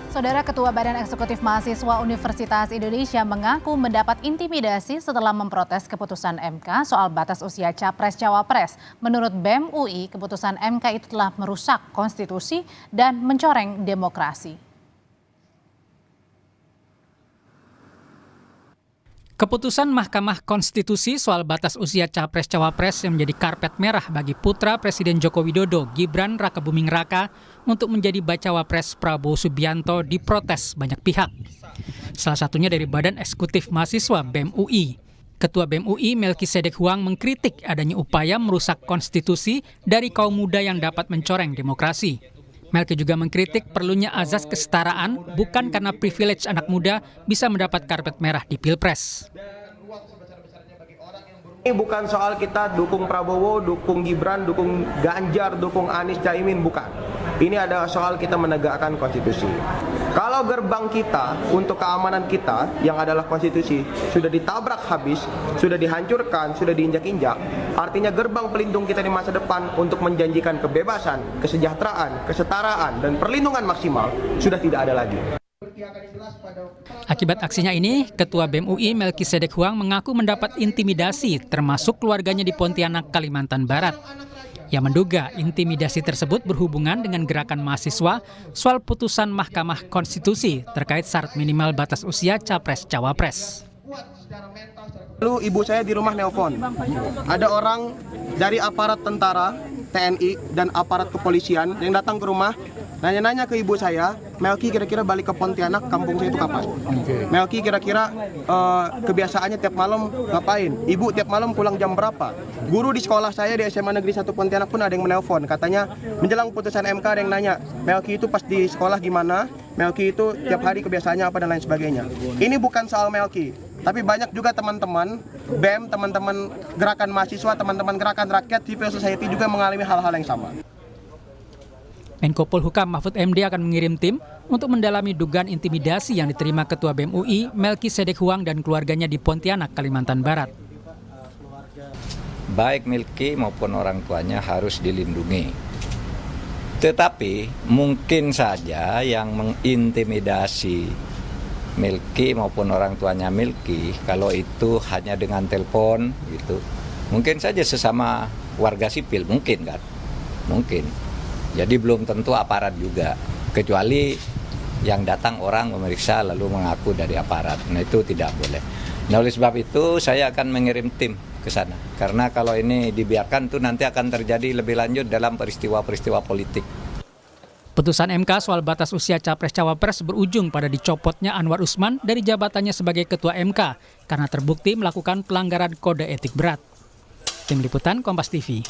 Saudara Ketua Badan Eksekutif Mahasiswa Universitas Indonesia mengaku mendapat intimidasi setelah memprotes keputusan MK soal batas usia Capres-Cawapres. Menurut BEM UI, keputusan MK itu telah merusak konstitusi dan mencoreng demokrasi. Keputusan Mahkamah Konstitusi soal batas usia Capres-Cawapres yang menjadi karpet merah bagi putra Presiden Joko Widodo, Gibran Rakabuming Raka, untuk menjadi bacawa pres Prabowo Subianto diprotes banyak pihak. Salah satunya dari Badan Eksekutif Mahasiswa BEM UI. Ketua BEM UI Melkisedek Huang mengkritik adanya upaya merusak konstitusi dari kaum muda yang dapat mencoreng demokrasi. Melki juga mengkritik perlunya azas kesetaraan bukan karena privilege anak muda bisa mendapat karpet merah di Pilpres. Ini bukan soal kita dukung Prabowo, dukung Gibran, dukung Ganjar, dukung Anies, Caimin, bukan. Ini adalah soal kita menegakkan konstitusi. Kalau gerbang kita untuk keamanan kita yang adalah konstitusi sudah ditabrak habis, sudah dihancurkan, sudah diinjak-injak, artinya gerbang pelindung kita di masa depan untuk menjanjikan kebebasan, kesejahteraan, kesetaraan, dan perlindungan maksimal sudah tidak ada lagi. Akibat aksinya ini, Ketua BEM UI Melkisedek Huang mengaku mendapat intimidasi termasuk keluarganya di Pontianak, Kalimantan Barat. Ia menduga intimidasi tersebut berhubungan dengan gerakan mahasiswa soal putusan Mahkamah Konstitusi terkait syarat minimal batas usia Capres-Cawapres. Lalu ibu saya di rumah nelpon, ada orang dari aparat tentara, TNI, dan aparat kepolisian yang datang ke rumah, nanya-nanya ke ibu saya, Melki kira-kira balik ke Pontianak, kampung saya itu kapan? Melki kira-kira kebiasaannya tiap malam ngapain? Ibu tiap malam pulang jam berapa? Guru di sekolah saya di SMA Negeri 1 Pontianak pun ada yang menelpon, katanya menjelang putusan MK ada yang nanya, Melki itu pas di sekolah gimana? Melki itu tiap hari kebiasaannya apa dan lain sebagainya. Ini bukan soal Melki, tapi banyak juga teman-teman BEM, teman-teman gerakan mahasiswa, teman-teman gerakan rakyat, civil society juga mengalami hal-hal yang sama. Menko Polhukam Mahfud MD akan mengirim tim untuk mendalami dugaan intimidasi yang diterima Ketua BEM UI Melkisedek Huang dan keluarganya di Pontianak, Kalimantan Barat. Baik Melki maupun orang tuanya harus dilindungi. Tetapi mungkin saja yang mengintimidasi Melki maupun orang tuanya Melki, kalau itu hanya dengan telepon gitu, mungkin saja sesama warga sipil, mungkin kan, mungkin. Jadi belum tentu aparat juga, kecuali yang datang orang memeriksa lalu mengaku dari aparat. Nah itu tidak boleh. Nah oleh sebab itu saya akan mengirim tim ke sana. Karena kalau ini dibiarkan tuh nanti akan terjadi lebih lanjut dalam peristiwa-peristiwa politik. Putusan MK soal batas usia Capres-Cawapres berujung pada dicopotnya Anwar Usman dari jabatannya sebagai Ketua MK karena terbukti melakukan pelanggaran kode etik berat. Tim Liputan Kompas TV.